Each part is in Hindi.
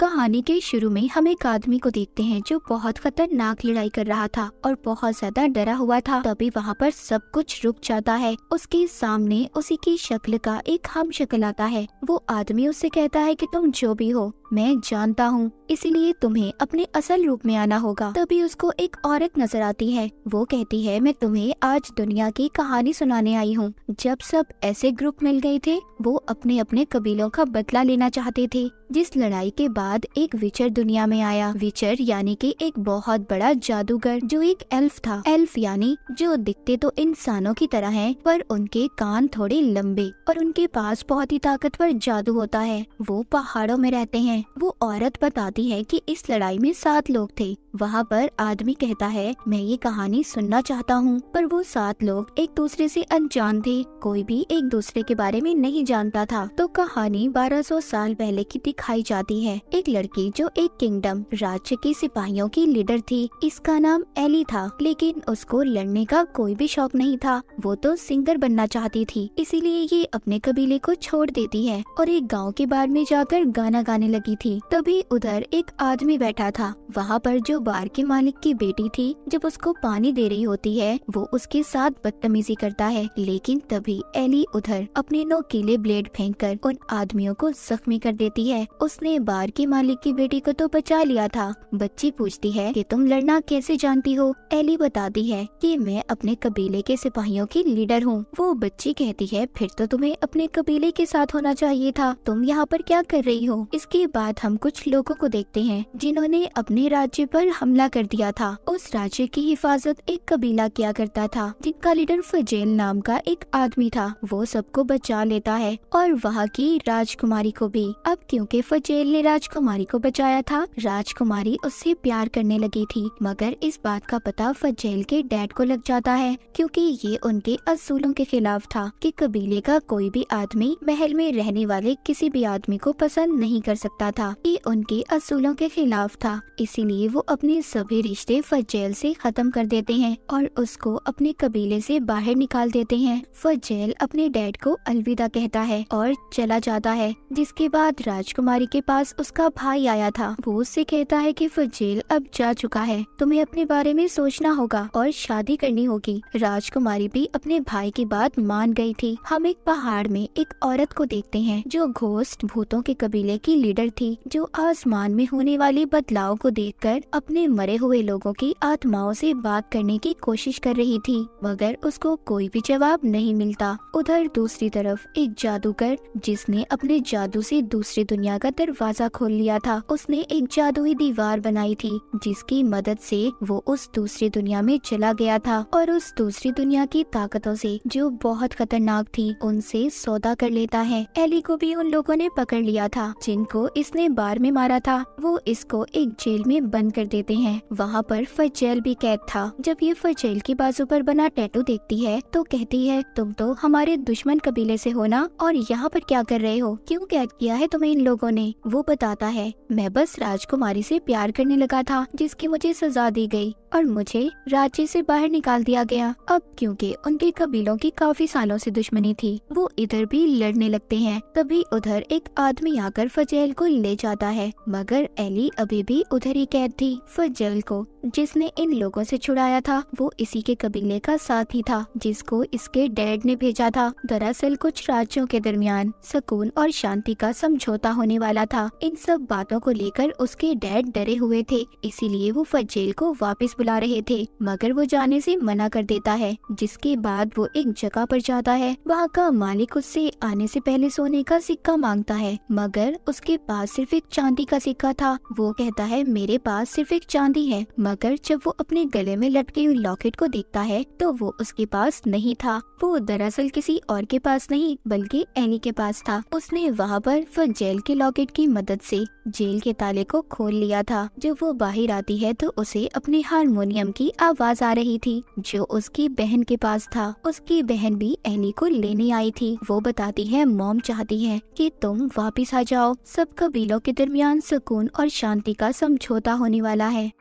कहानी के शुरू में हम एक आदमी को देखते हैं जो बहुत खतरनाक लड़ाई कर रहा था और बहुत ज्यादा डरा हुआ था। तभी वहाँ पर सब कुछ रुक जाता है। उसके सामने उसी की शक्ल का एक हमशक्ल आता है। वो आदमी उससे कहता है कि तुम जो भी हो मैं जानता हूँ, इसीलिए तुम्हें अपने असल रूप में आना होगा। तभी उसको एक औरत नजर आती है। वो कहती है, मैं तुम्हें आज दुनिया की कहानी सुनाने आई हूँ। जब सब ऐसे ग्रुप मिल गए थे, वो अपने अपने कबीलों का बदला लेना चाहते थे। जिस लड़ाई के बाद एक विचर दुनिया में आया। विचर यानी कि एक बहुत बड़ा जादूगर जो एक एल्फ था। एल्फ यानी जो दिखते तो इंसानों की तरह हैं, पर उनके कान थोड़े लंबे और उनके पास बहुत ही ताकतवर जादू होता है। वो पहाड़ों में रहते हैं। वो औरत बताती है कि इस लड़ाई में 7 लोग थे। वहाँ पर आदमी कहता है, मैं ये कहानी सुनना चाहता हूँ। पर वो 7 लोग एक दूसरे से अनजान थे। कोई भी एक दूसरे के बारे में नहीं जानता था। तो कहानी 1200 साल पहले की दिखाई जाती है। एक लड़की जो एक किंगडम राज्य के सिपाहियों की लीडर थी। इसका नाम एली था, लेकिन उसको लड़ने का कोई भी शौक नहीं था। वो तो सिंगर बनना चाहती थी, इसीलिए ये अपने कबीले को छोड़ देती है और एक गाँव के बार में जाकर गाना गाने लगी थी। तभी उधर एक आदमी बैठा था। वहाँ पर जो बार के मालिक की बेटी थी, जब उसको पानी दे रही होती है, वो उसके साथ बदतमीजी करता है। लेकिन तभी एली उधर अपने नोकीले ब्लेड फेंककर उन आदमियों को जख्मी कर देती है। उसने बार के मालिक की बेटी को तो बचा लिया था। बच्ची पूछती है कि तुम लड़ना कैसे जानती हो? एली बताती है कि मैं अपने कबीले के सिपाहियों की लीडर हूँ। वो बच्ची कहती है, फिर तो तुम्हें अपने कबीले के साथ होना चाहिए था। तुम यहाँ पर क्या कर रही हो? इसके बाद हम कुछ लोगों को देखते हैं जिन्होंने अपने राज्य पर हमला कर दिया था। उस राज्य की हिफाजत एक कबीला किया करता था, जिनका लीडर फजेल नाम का एक आदमी था। वो सबको बचा लेता है और वहाँ की राजकुमारी को भी। अब क्योंकि फजेल ने राजकुमारी को बचाया था, राजकुमारी उससे प्यार करने लगी थी। मगर इस बात का पता फजेल के डैड को लग जाता है, क्योंकि ये उनके असूलों के खिलाफ था कि कबीले का कोई भी आदमी महल में रहने वाले किसी भी आदमी को पसंद नहीं कर सकता था। ये उनके असूलों के खिलाफ था। इसीलिए वो अपने सभी रिश्ते फजेल से खत्म कर देते हैं और उसको अपने कबीले से बाहर निकाल देते हैं। फजेल अपने डैड को अलविदा कहता है और चला जाता है। जिसके बाद राजकुमारी के पास उसका भाई आया था। वो उससे कहता है कि फजेल अब जा चुका है, तुम्हें अपने बारे में सोचना होगा और शादी करनी होगी। राजकुमारी भी अपने भाई की बात मान गई थी। हम एक पहाड़ में एक औरत को देखते हैं जो घोस्ट भूतों के कबीले की लीडर थी, जो आसमान में होने वाले बदलाव को देखकर अपने मरे हुए लोगों की आत्माओं से बात करने की कोशिश कर रही थी, मगर उसको कोई भी जवाब नहीं मिलता। उधर दूसरी तरफ एक जादूगर, जिसने अपने जादू से दूसरी दुनिया का दरवाजा खोल लिया था, उसने एक जादुई दीवार बनाई थी, जिसकी मदद से वो उस दूसरी दुनिया में चला गया था और उस दूसरी दुनिया की ताकतों से, जो बहुत खतरनाक थी, उनसे सौदा कर लेता है। एली को भी उन लोगों ने पकड़ लिया था जिनको इसने बार में मारा था। वो इसको एक जेल में बंद कर देते हैं। वहाँ पर फजेल भी कैद था। जब ये फजेल की बाजू पर बना टैटू देखती है तो कहती है, तुम तो हमारे दुश्मन कबीले से हो ना, और यहाँ पर क्या कर रहे हो? क्यों कैद किया है तुम्हें इन लोगों ने? वो बताता है, मैं बस राजकुमारी से प्यार करने लगा था, जिसकी मुझे सजा दी गई और मुझे राज्य से बाहर निकाल दिया गया। अब क्योंकि उनके कबीलों की काफी सालों से दुश्मनी थी, वो इधर भी लड़ने लगते हैं। तभी उधर एक आदमी आकर फजेल को ले जाता है, मगर एली अभी भी उधर ही कैद थी। फजेल को जिसने इन लोगों से छुड़ाया था, वो इसी के कबीले का साथी था, जिसको इसके डैड ने भेजा था। दरअसल कुछ राज्यों के दरमियान सुकून और शांति का समझौता होने वाला था। इन सब बातों को लेकर उसके डैड डरे हुए थे, इसीलिए वो फजेल को वापस बुला रहे थे, मगर वो जाने से मना कर देता है। जिसके बाद वो एक जगह पर जाता है। वहाँ का मालिक उससे आने से पहले सोने का सिक्का मांगता है, मगर उसके पास सिर्फ एक चांदी का सिक्का था। वो कहता है, मेरे पास सिर्फ एक चांदी है। मगर जब वो अपने गले में लटके हुए लॉकेट को देखता है तो वो उसके पास नहीं था। वो दरअसल किसी और के पास नहीं बल्कि एनी के पास था। उसने वहाँ पर फजेल के लॉकेट की मदद से जेल के ताले को खोल लिया था। जब वो बाहर आती है तो उसे अपने हारमोनियम की आवाज आ रही थी, जो उसकी बहन के पास था। उसकी बहन भी एनी को लेने आई थी। वो बताती है, मॉम चाहती है कि तुम वापिस आ जाओ, सब कबीलों के दरमियान सुकून और शांति का समझौता होने वाला है।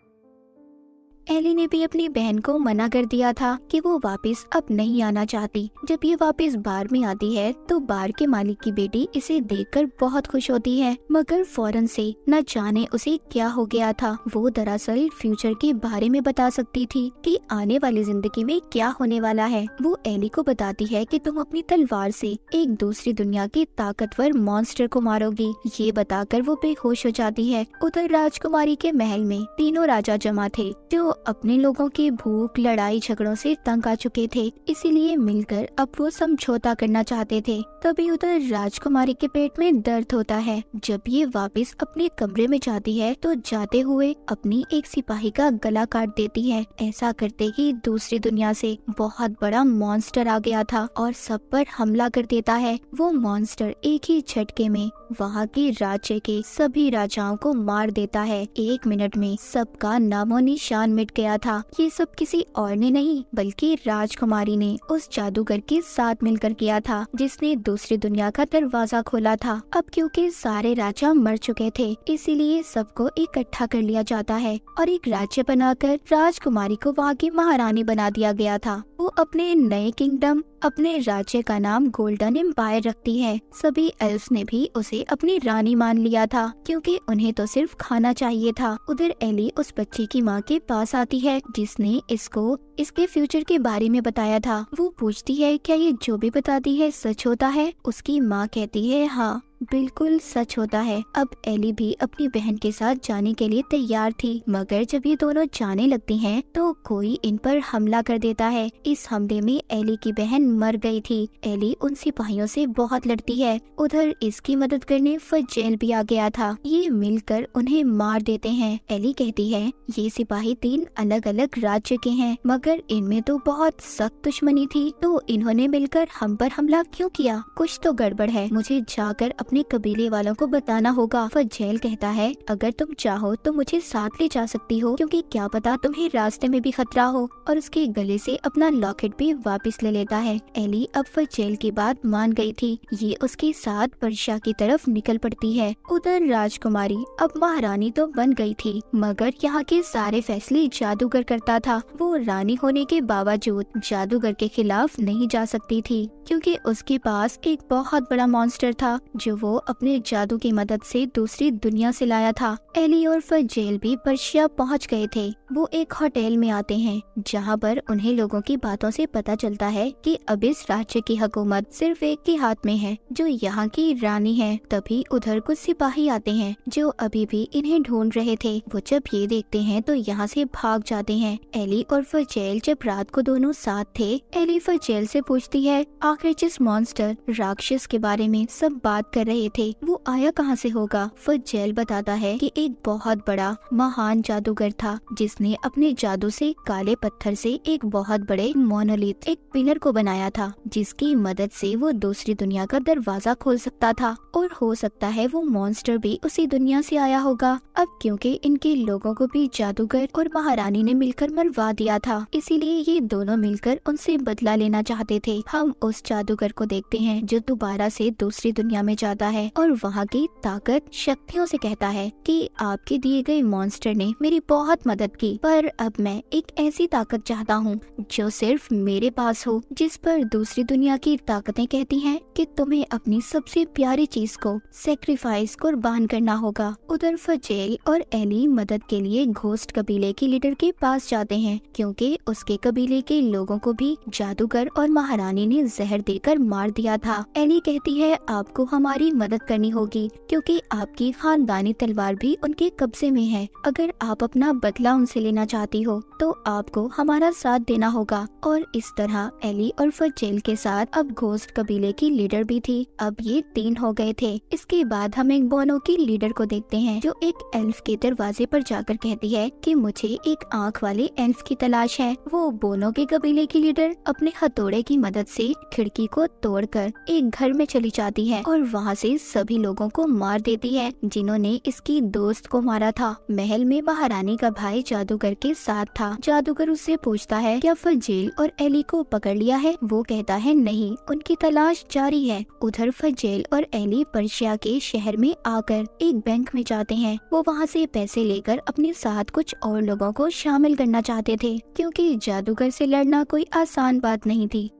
एली ने भी अपनी बहन को मना कर दिया था कि वो वापस अब नहीं आना चाहती। जब ये वापस बार में आती है तो बार के मालिक की बेटी इसे देखकर बहुत खुश होती है, मगर फौरन से न जाने उसे क्या हो गया था। वो दरअसल फ्यूचर के बारे में बता सकती थी कि आने वाली जिंदगी में क्या होने वाला है। वो एली को बताती है कि तुम अपनी तलवार से एक दूसरी दुनिया के ताकतवर मॉन्स्टर को मारोगी। ये बताकर वो बेहोश हो जाती है। उधर राजकुमारी के महल में तीनों राजा जमा थे जो अपने लोगों की भूख, लड़ाई झगड़ों से तंग आ चुके थे, इसीलिए मिलकर अब वो समझौता करना चाहते थे। तभी उधर राजकुमारी के पेट में दर्द होता है। जब ये वापस अपने कमरे में जाती है तो जाते हुए अपनी एक सिपाही का गला काट देती है। ऐसा करते ही दूसरी दुनिया से बहुत बड़ा मॉन्स्टर आ गया था और सब पर हमला कर देता है। वो मॉन्स्टर एक ही झटके में वहाँ के राज्य के सभी राजाओं को मार देता है। 1 मिनट में सबका नामो निशान मिट गया था। ये सब किसी और ने नहीं बल्कि राजकुमारी ने उस जादूगर के साथ मिलकर किया था जिसने दूसरी दुनिया का दरवाजा खोला था। अब क्योंकि सारे राजा मर चुके थे इसीलिए सबको इकट्ठा कर लिया जाता है और एक राज्य बनाकर राजकुमारी को वहाँ की महारानी बना दिया गया था। वो अपने नए किंगडम, अपने राज्य का नाम गोल्डन एम्पायर रखती है। सभी एल्फ्स ने भी उसे अपनी रानी मान लिया था क्योंकि उन्हें तो सिर्फ खाना चाहिए था। उधर एली उस बच्ची की माँ के पास आती है जिसने इसको इसके फ्यूचर के बारे में बताया था। वो पूछती है क्या ये जो भी बताती है सच होता है? उसकी माँ कहती है हाँ बिल्कुल सच होता है। अब एली भी अपनी बहन के साथ जाने के लिए तैयार थी, मगर जब ये दोनों जाने लगती हैं तो कोई इन पर हमला कर देता है। इस हमले में एली की बहन मर गई थी। एली उन सिपाहियों से बहुत लड़ती है। उधर इसकी मदद करने फजेल भी आ गया था। ये मिलकर उन्हें मार देते हैं। एली कहती है ये सिपाही 3 अलग अलग राज्य के हैं, मगर इनमें तो बहुत सख्त दुश्मनी थी, तो इन्होंने मिलकर हम पर हमला क्यों किया? कुछ तो गड़बड़ है, मुझे जाकर अपने कबीले वालों को बताना होगा। फजेल कहता है अगर तुम चाहो तो मुझे साथ ले जा सकती हो क्योंकि क्या पता तुम्हें रास्ते में भी खतरा हो, और उसके गले से अपना लॉकेट भी वापस ले लेता है। एली अब फजेल की बात मान गई थी। ये उसके साथ पर्शिया की तरफ निकल पड़ती है। उधर राजकुमारी अब महारानी तो बन गई थी, मगर यहाँ के सारे फैसले जादूगर करता था। वो रानी होने के बावजूद जादूगर के खिलाफ नहीं जा सकती थी क्योंकि उसके पास एक बहुत बड़ा मॉन्स्टर था जो वो अपने जादू की मदद से दूसरी दुनिया से लाया था। एली और फजेल भी पर्शिया पहुंच गए थे। वो एक होटल में आते हैं जहां पर उन्हें लोगों की बातों से पता चलता है कि अब इस राज्य की हुकूमत सिर्फ एक के हाथ में है जो यहाँ की रानी है। तभी उधर कुछ सिपाही आते हैं जो अभी भी इन्हें ढूंढ रहे थे। वो जब ये देखते हैं तो यहाँ से भाग जाते हैं। एली और फजेल जब रात को दोनों साथ थे, एली फजेल से पूछती है आखिर जिस मॉन्स्टर राक्षस के बारे में सब बात कर रहे थे वो आया कहाँ से होगा? फजेल बताता है कि एक बहुत बड़ा महान जादूगर था जिसने अपने जादू से काले पत्थर से एक बहुत बड़े मोनोलिथ, एक पिलर को बनाया था जिसकी मदद से वो दूसरी दुनिया का दरवाजा खोल सकता था, और हो सकता है वो मॉन्स्टर भी उसी दुनिया से आया होगा। अब क्योंकि इनके लोगों को भी जादूगर और महारानी ने मिलकर मरवा दिया था, इसीलिए ये दोनों मिलकर उनसे बदला लेना चाहते थे। हम उस जादूगर को देखते हैं जो दोबारा से दूसरी दुनिया में जाता है और वहाँ की ताकत शक्तियों से कहता है कि आपके दिए गए मॉन्स्टर ने मेरी बहुत मदद की, पर अब मैं एक ऐसी ताकत चाहता हूँ जो सिर्फ मेरे पास हो, जिस पर दूसरी दुनिया की ताकतें कहती हैं कि तुम्हें अपनी सबसे प्यारी चीज को सेक्रीफाइस कुर्बान करना होगा। उधर फजेल और एली मदद के लिए घोस्ट कबीले के लीडर के पास जाते हैं क्योंकि उसके कबीले के लोगों को भी जादूगर और महारानी ने जहर देकर मार दिया था। एली कहती है आपको हमारी मदद करनी होगी क्योंकि आपकी खानदानी तलवार भी उनके कब्जे में है। अगर आप अपना बदला उनसे लेना चाहती हो तो आपको हमारा साथ देना होगा। और इस तरह एली और फजेल के साथ अब घोस्ट कबीले की लीडर भी थी। अब ये 3 हो गए थे। इसके बाद हम एक बोनो की लीडर को देखते हैं जो एक एल्फ के दरवाजे पर जाकर कहती है कि मुझे एक आँख वाले एल्फ की तलाश है। वो बोनो के कबीले की लीडर अपने हथौड़े की मदद से खिड़की को तोड़कर एक घर में चली जाती है और वहाँ से सभी लोगों को मार देती है जिन्होंने इसकी दोस्त को मारा था। महल में महारानी का भाई जादूगर के साथ था। था। जादूगर उससे पूछता है क्या फजेल और एली को पकड़ लिया है? वो कहता है नहीं, उनकी तलाश जारी है। उधर फजेल और एली पर्शिया के शहर में आकर एक बैंक में जाते हैं। वो वहाँ से पैसे लेकर अपने साथ कुछ और लोगों को शामिल करना चाहते थे, क्योंकि जादूगर से लड़ना कोई आसान बात नहीं थी।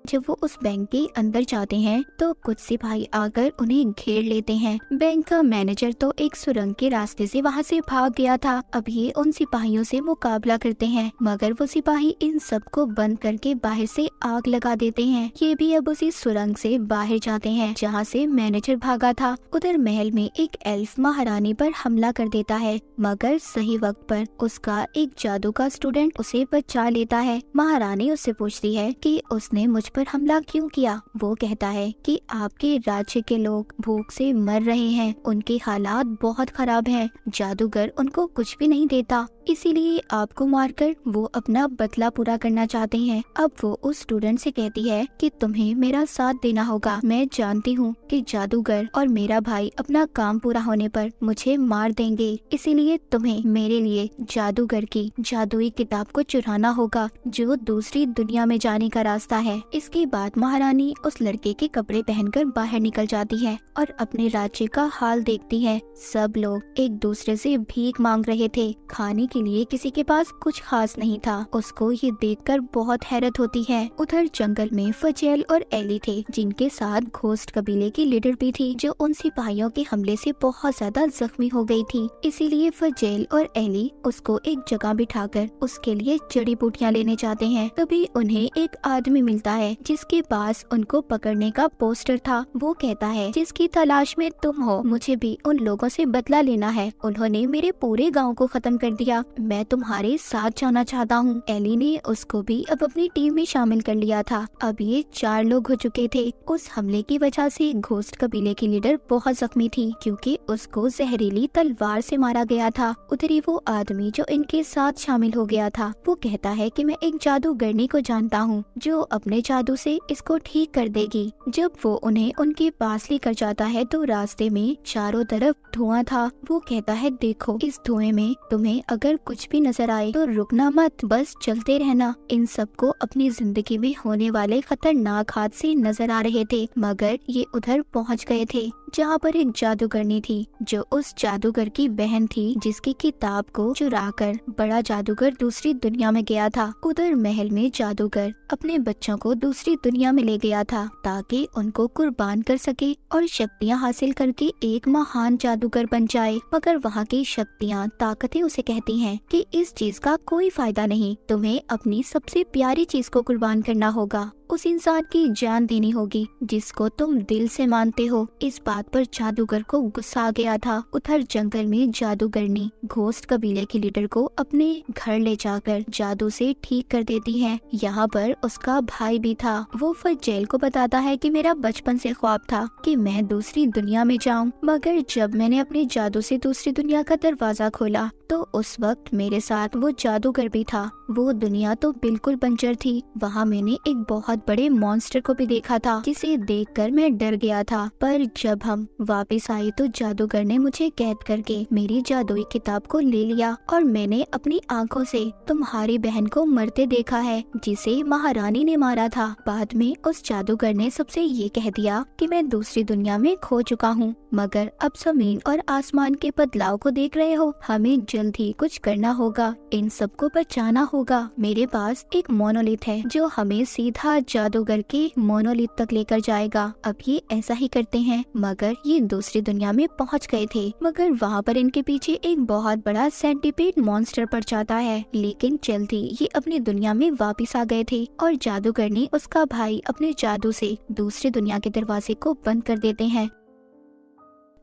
जब वो उस बैंक के अंदर जाते हैं तो कुछ सिपाही आकर उन्हें घेर लेते हैं। बैंक का मैनेजर तो एक सुरंग के रास्ते से वहाँ से भाग गया था। अब ये उन सिपाहियों से मुकाबला करते हैं, मगर वो सिपाही इन सबको बंद करके बाहर से आग लगा देते हैं। ये भी अब उसी सुरंग से बाहर जाते हैं जहाँ से मैनेजर भागा था। उधर महल में एक एल्फ महारानी पर हमला कर देता है, मगर सही वक्त पर उसका एक जादू का स्टूडेंट उसे बचा लेता है। महारानी उससे पूछती है कि उसने मुझ पर हमला क्यों किया। वो कहता है कि आपके राज्य के लोग भूख से मर रहे हैं, उनके हालात बहुत खराब हैं। जादूगर उनको कुछ भी नहीं देता, इसीलिए आपको मारकर वो अपना बदला पूरा करना चाहते हैं। अब वो उस स्टूडेंट से कहती है कि तुम्हें मेरा साथ देना होगा। मैं जानती हूँ कि जादूगर और मेरा भाई अपना काम पूरा होने पर मुझे मार देंगे, इसीलिए तुम्हें मेरे लिए जादूगर की जादुई किताब को चुराना होगा जो दूसरी दुनिया में जाने का रास्ता है। इसके बाद महारानी उस लड़के के कपड़े पहनकर बाहर निकल जाती है और अपने राज्य का हाल देखती है। सब लोग एक दूसरे से भीख मांग रहे थे, खाने के लिए किसी के पास कुछ खास नहीं था। उसको ये देखकर बहुत हैरत होती है। उधर जंगल में फजेल और एली थे, जिनके साथ घोस्ट कबीले की लीडर भी थी, जो उन सिपाहियों के हमले से बहुत ज्यादा जख्मी हो गई थी। इसीलिए फजेल और एली उसको एक जगह बिठाकर उसके लिए जड़ी बूटियाँ लेने जाते हैं। तभी उन्हें एक आदमी मिलता है जिसके पास उनको पकड़ने का पोस्टर था। वो कहता है जिसकी तलाश में तुम हो, मुझे भी उन लोगों से बदला लेना है। उन्होंने मेरे पूरे गांव को खत्म कर दिया, मैं तुम्हारे साथ जाना चाहता हूँ। एली ने उसको भी अब अपनी टीम में शामिल कर लिया था। अब ये 4 लोग हो चुके थे। उस हमले की वजह से घोस्ट कबीले की लीडर बहुत जख्मी थी, क्योंकि उसको जहरीली तलवार से मारा गया था। उधर ही वो आदमी जो इनके साथ शामिल हो गया था, वो कहता है कि मैं एक जादूगरनी को जानता हूँ जो अपने जादू से इसको ठीक कर देगी। जब वो उन्हें उनके पास लेकर जाता है तो रास्ते में चारों तरफ धुआं था। वो कहता है देखो, इस धुएं में तुम्हें अगर कुछ भी नजर आए तो रुकना मत, बस चलते रहना। इन सबको अपनी जिंदगी में होने वाले खतरनाक हादसे नजर आ रहे थे, मगर ये उधर पहुंच गए थे जहाँ पर एक जादूगरनी थी जो उस जादूगर की बहन थी, जिसकी किताब को चुराकर बड़ा जादूगर दूसरी दुनिया में गया था। उधर महल में जादूगर अपने बच्चों को दूसरी दुनिया में ले गया था ताकि उनको कुर्बान कर सके और शक्तियाँ हासिल करके एक महान जादूगर बन जाए। मगर वहाँ की शक्तियाँ ताकतें उसे कहती हैं कि इस चीज का कोई फायदा नहीं, तुम्हें अपनी सबसे प्यारी चीज को कुर्बान करना होगा, उस इंसान की जान देनी होगी जिसको तुम दिल से मानते हो। इस बात पर जादूगर को गुस्सा आ गया था। उधर जंगल में जादूगरनी घोस्ट कबीले की लीडर को अपने घर ले जाकर जादू से ठीक कर देती है। यहाँ पर उसका भाई भी था। वो फजेल को बताता है कि मेरा बचपन से ख्वाब था कि मैं दूसरी दुनिया में जाऊँ, मगर जब मैंने अपने जादू से दूसरी दुनिया का दरवाजा खोला तो उस वक्त मेरे साथ वो जादूगर भी था। वो दुनिया तो बिल्कुल बंजर थी। वहाँ मैंने एक बहुत बड़े मॉन्स्टर को भी देखा था, जिसे देखकर मैं डर गया था। पर जब हम वापस आए तो जादूगर ने मुझे कैद करके मेरी जादुई किताब को ले लिया और मैंने अपनी आंखों से तुम्हारी बहन को मरते देखा है, जिसे महारानी ने मारा था। बाद में उस जादूगर ने सबसे ये कह दिया कि मैं दूसरी दुनिया में खो चुका हूँ, मगर अब जमीन और आसमान के बदलाव को देख रहे हो, हमें जल्द ही कुछ करना होगा, इन सबको बचाना होगा। मेरे पास एक मोनोलिथ है जो हमें सीधा जादूगर के मोनोलिथ तक लेकर जाएगा। अब ये ऐसा ही करते हैं। मगर ये दूसरी दुनिया में पहुंच गए थे, मगर वहाँ पर इनके पीछे एक बहुत बड़ा सेंटीपीड मॉन्स्टर पड़ जाता है। लेकिन जल्द ही ये अपनी दुनिया में वापस आ गए थे और जादूगर ने उसका भाई अपने जादू से दूसरी दुनिया के दरवाजे को बंद कर देते हैं।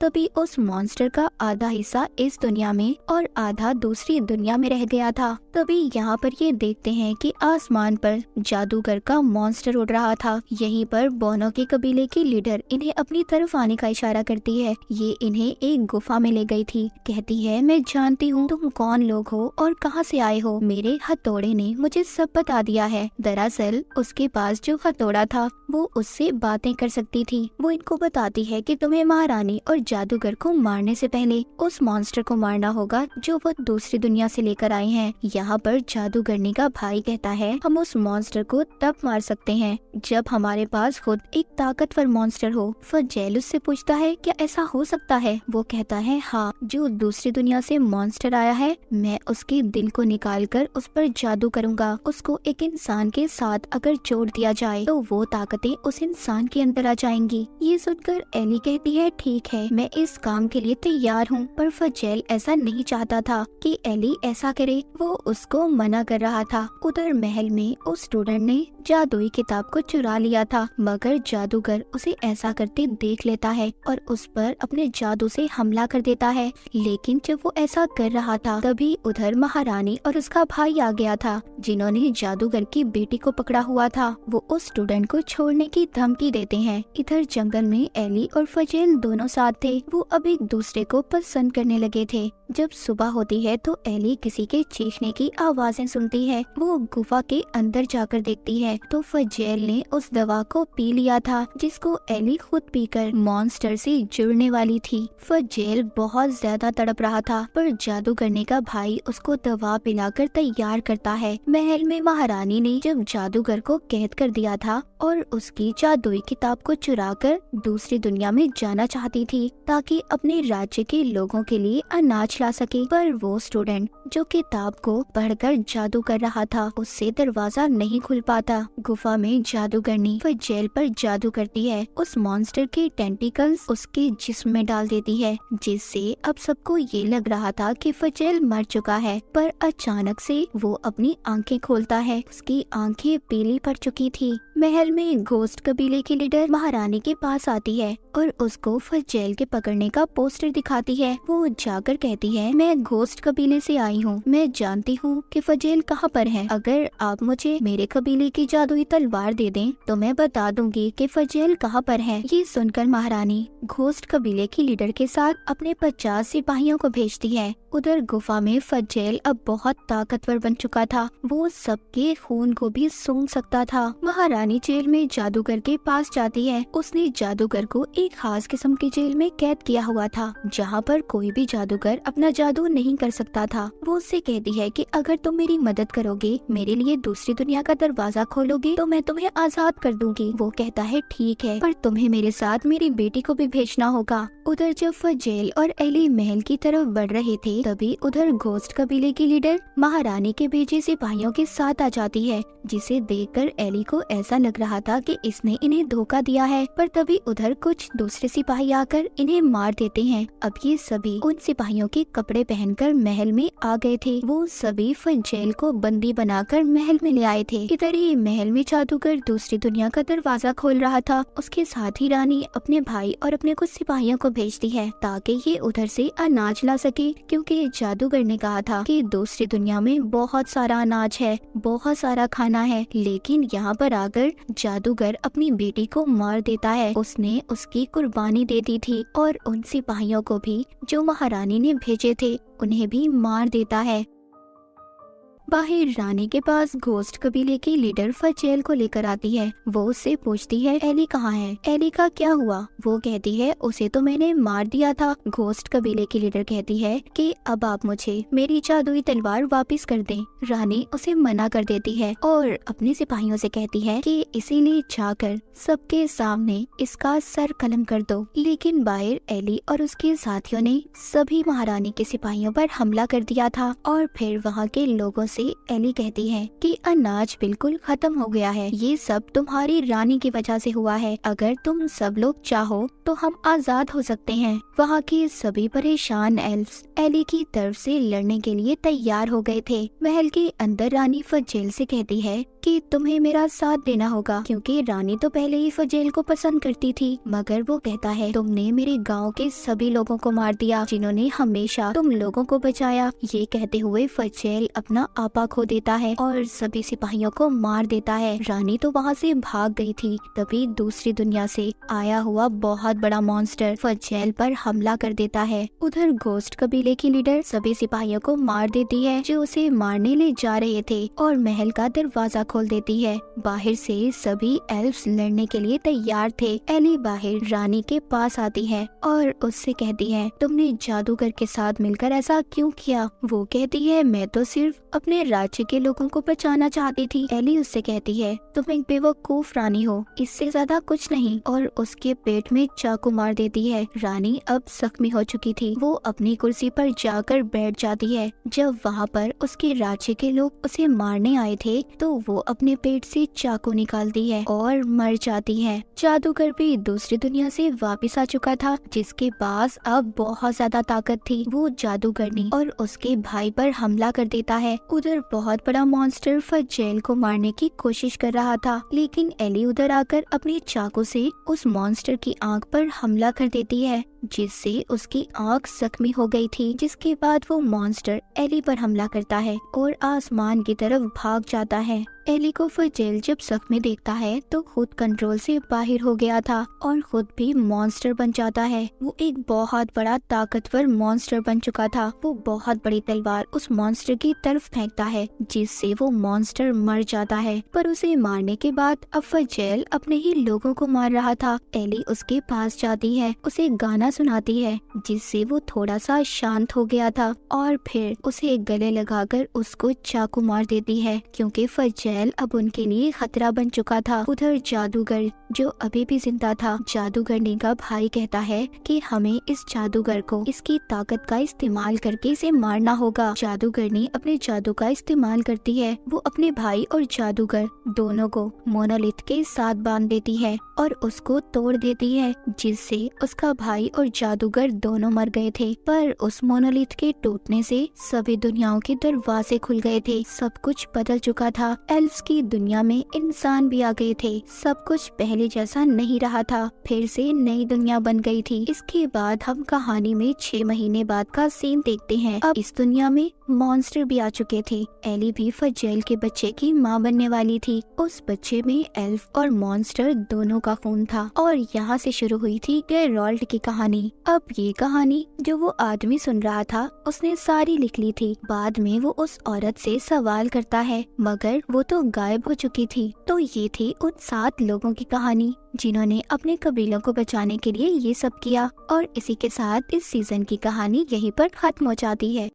तभी उस मॉन्स्टर का आधा हिस्सा इस दुनिया में और आधा दूसरी दुनिया में रह गया था। तभी यहाँ पर ये देखते हैं कि आसमान पर जादूगर का मॉन्स्टर उड़ रहा था। यहीं पर बोनो के कबीले की लीडर इन्हें अपनी तरफ आने का इशारा करती है। ये इन्हें एक गुफा में ले गई थी। कहती है, मैं जानती हूँ तुम कौन लोग हो और कहाँ से आए हो। मेरे हथौड़े ने मुझे सब बता दिया है। दरअसल उसके पास जो हथौड़ा था वो उससे बातें कर सकती थी। वो इनको बताती है कि तुम्हें महारानी और जादूगर को मारने से पहले उस मॉन्स्टर को मारना होगा जो वो दूसरी दुनिया से लेकर आए हैं। यहाँ पर जादूगरनी का भाई कहता है, हम उस मॉन्स्टर को तब मार सकते हैं जब हमारे पास खुद एक ताकतवर मॉन्स्टर हो। फजेल उससे पूछता है, क्या ऐसा हो सकता है? वो कहता है, हाँ, जो दूसरी दुनिया से मॉन्स्टर आया है मैं उसके दिल को निकालकर उस पर जादू करूँगा। उसको एक इंसान के साथ अगर जोड़ दिया जाए तो वो ताकतें उस इंसान के अंदर आ जाएंगी। ये सुनकर एली कहती है, ठीक है, मैं इस काम के लिए तैयार हूँ। पर फजेल ऐसा नहीं चाहता था कि एली ऐसा करे। वो उसको मना कर रहा था। उधर महल में उस स्टूडेंट ने जादुई किताब को चुरा लिया था, मगर जादूगर उसे ऐसा करते देख लेता है और उस पर अपने जादू से हमला कर देता है। लेकिन जब वो ऐसा कर रहा था तभी उधर महारानी और उसका भाई आ गया था, जिन्होंने जादूगर की बेटी को पकड़ा हुआ था। वो उस स्टूडेंट को छोड़ने की धमकी देते हैं। इधर जंगल में एली और फजेल दोनों साथ थे। वो अब एक दूसरे को पसंद करने लगे थे। जब सुबह होती है तो एली किसी के चीखने की आवाजें सुनती है। वो गुफा के अंदर जाकर देखती है तो फजेल ने उस दवा को पी लिया था जिसको एली खुद पीकर मॉन्स्टर से जुड़ने वाली थी। फजेल बहुत ज्यादा तड़प रहा था, पर जादू करने का भाई उसको दवा पिलाकर तैयार करता है। महल में महारानी ने जब जादूगर को कैद कर दिया था और उसकी जादुई किताब को चुराकर दूसरी दुनिया में जाना चाहती थी ताकि अपने राज्य के लोगों के लिए अनाज ला सके, पर वो स्टूडेंट जो किताब को पढ़कर जादू कर रहा था उससे दरवाजा नहीं खुल पाता। गुफा में जादूगरनी फजेल पर जादू करती है। उस मॉन्स्टर के टेंटिकल्स उसके जिस्म में डाल देती है, जिससे अब सबको ये लग रहा था कि फजेल मर चुका है। पर अचानक से वो अपनी आंखें खोलता है। उसकी आंखें पीली पड़ चुकी थी। महल में घोस्ट कबीले की लीडर महारानी के पास आती है और उसको फजेल के पकड़ने का पोस्टर दिखाती है। वो जाकर कहती है, मैं घोस्ट कबीले से आई हूँ। मैं जानती हूँ कि फजेल कहाँ पर है। अगर आप मुझे मेरे कबीले की जादुई तलवार दे दें तो मैं बता दूंगी कि फजेल कहाँ पर है। ये सुनकर महारानी घोस्ट कबीले की लीडर के साथ अपने 50 सिपाहियों को भेजती है। उधर गुफा में फजेल अब बहुत ताकतवर बन चुका था। वो सबके खून को भी सूंघ सकता था। महारानी जेल में जादूगर के पास जाती है। उसने जादूगर को एक खास किस्म की जेल में कैद किया हुआ था, जहाँ पर कोई भी जादूगर अपना जादू नहीं कर सकता था। वो उससे कहती है कि अगर तुम मेरी मदद करोगे, मेरे लिए दूसरी दुनिया का दरवाजा खोलोगे, तो मैं तुम्हें आजाद कर दूंगी। वो कहता है, ठीक है, पर तुम्हें मेरे साथ मेरी बेटी को भी भेजना होगा। उधर जब फजेल और एली महल की तरफ बढ़ रहे थे तभी उधर घोस्ट कबीले की लीडर महारानी के भेजे सिपाहियों के साथ आ जाती है, जिसे देखकर एली को ऐसा लग रहा था कि इसने इन्हें धोखा दिया है। पर तभी उधर कुछ दूसरे सिपाही आकर इन्हें मार देते हैं। अब ये सभी उन सिपाहियों के कपड़े पहनकर महल में आ गए थे। वो सभी फजेल को बंदी बनाकर महल में ले आए थे। इधर ही महल में जादूगर दूसरी दुनिया का दरवाजा खोल रहा था। उसके साथ ही रानी अपने भाई और अपने कुछ सिपाहियों को भेजती है ताकि ये उधर से अनाज ला सके, क्योंकि जादूगर ने कहा था कि दूसरी दुनिया में बहुत सारा अनाज है, बहुत सारा खाना है। लेकिन यहाँ पर आकर जादूगर अपनी बेटी को मार देता है। उसने उसकी कुर्बानी दे दी थी और उन सिपाहियों को भी जो महारानी ने भेजे थे उन्हें भी मार देता है। बाहर रानी के पास घोस्ट कबीले की लीडर फजेल को लेकर आती है। वो उससे पूछती है, एली कहाँ है? एली का क्या हुआ? वो कहती है, उसे तो मैंने मार दिया था। घोस्ट कबीले की लीडर कहती है कि अब आप मुझे मेरी जादुई तलवार वापस कर दें। रानी उसे मना कर देती है और अपने सिपाहियों से कहती है कि इसीलिए जाकर सबके सामने इसका सर कलम कर दो। लेकिन बाहर एली और उसके साथियों ने सभी महारानी के सिपाहियों पर हमला कर दिया था और फिर वहाँ के लोगों से एली कहती है कि अनाज बिल्कुल खत्म हो गया है। ये सब तुम्हारी रानी की वजह से हुआ है। अगर तुम सब लोग चाहो तो हम आजाद हो सकते हैं। वहाँ के सभी परेशान एल्फ्स एली की तरफ से लड़ने के लिए तैयार हो गए थे। महल के अंदर रानी फजेल से कहती है कि तुम्हें मेरा साथ देना होगा, क्योंकि रानी तो पहले ही फजेल को पसंद करती थी। मगर वो कहता है, तुमने मेरे गांव के सभी लोगों को मार दिया जिन्होंने हमेशा तुम लोगों को बचाया। ये कहते हुए फजेल अपना पापा खो देता है और सभी सिपाहियों को मार देता है। रानी तो वहाँ से भाग गई थी। तभी दूसरी दुनिया से आया हुआ बहुत बड़ा मॉन्स्टर फजेल पर हमला कर देता है। उधर घोस्ट कबीले की लीडर सभी सिपाहियों को मार देती है जो उसे मारने ले जा रहे थे और महल का दरवाजा खोल देती है। बाहर से सभी एल्फ्स लड़ने के लिए तैयार थे। एली बाहर रानी के पास आती है और उससे कहती है, तुमने जादूगर के साथ मिलकर ऐसा क्यों किया? वो कहती है, मैं तो सिर्फ अपने राज्य के लोगों को बचाना चाहती थी। एली उससे कहती है, तुम एक बेवकूफ रानी हो, इससे ज्यादा कुछ नहीं, और उसके पेट में चाकू मार देती है। रानी अब जख्मी हो चुकी थी। वो अपनी कुर्सी पर जाकर बैठ जाती है। जब वहाँ पर उसके राज्य के लोग उसे मारने आए थे तो वो अपने पेट से चाकू निकालती है और मर जाती है। जादूगर भी दूसरी दुनिया से वापस आ चुका था जिसके पास अब बहुत ज्यादा ताकत थी। वो जादूगरनी और उसके भाई पर हमला कर देता है। उधर बहुत बड़ा मॉन्स्टर फजेल को मारने की कोशिश कर रहा था, लेकिन एली उधर आकर अपने चाकू से उस मॉन्स्टर की आंख पर हमला कर देती है जिससे उसकी आंख जख्मी हो गई थी। जिसके बाद वो मॉन्स्टर एली पर हमला करता है और आसमान की तरफ भाग जाता है। एली को फजेल जब जख्मी देखता है तो खुद कंट्रोल से बाहर हो गया था और खुद भी मॉन्स्टर बन जाता है। वो एक बहुत बड़ा ताकतवर मॉन्स्टर बन चुका था। वो बहुत बड़ी तलवार उस मॉन्स्टर की तरफ फेंकता है जिससे वो मॉन्स्टर मर जाता है। पर उसे मारने के बाद अब फजेल अपने ही लोगों को मार रहा था। एली उसके पास जाती है, उसे गाना सुनाती है जिससे वो थोड़ा सा शांत हो गया था और फिर उसे गले लगाकर उसको चाकू मार देती है क्योंकि फजेल अब उनके लिए खतरा बन चुका था। उधर जादूगर जो अभी भी जिंदा था, जादूगरनी का भाई कहता है कि हमें इस जादूगर को इसकी ताकत का इस्तेमाल करके इसे मारना होगा। जादूगरनी अपने जादू का इस्तेमाल करती है। वो अपने भाई और जादूगर दोनों को मोनोलिथ के साथ बांध देती है और उसको तोड़ देती है जिससे उसका भाई और जादूगर दोनों मर गए थे। पर उस मोनोलिथ के टूटने से सभी दुनियाओं के दरवाजे खुल गए थे। सब कुछ बदल चुका था। एल्फ्स की दुनिया में इंसान भी आ गए थे। सब कुछ पहले जैसा नहीं रहा था। फिर से नई दुनिया बन गई थी। इसके बाद हम कहानी में 6 महीने बाद का सीन देखते हैं। अब इस दुनिया में मॉन्स्टर भी आ चुके थे। एली भी फजेल के बच्चे की माँ बनने वाली थी। उस बच्चे में एल्फ और मॉन्स्टर दोनों का खून था और यहाँ से शुरू हुई थी गेरोल्ड की कहानी। अब ये कहानी जो वो आदमी सुन रहा था उसने सारी लिख ली थी। बाद में वो उस औरत से सवाल करता है मगर वो तो गायब हो चुकी थी। तो ये थी उन 7 लोगों की कहानी जिन्होंने अपने कबीलों को बचाने के लिए ये सब किया। और इसी के साथ इस सीजन की कहानी यहीं पर खत्म हो जाती है।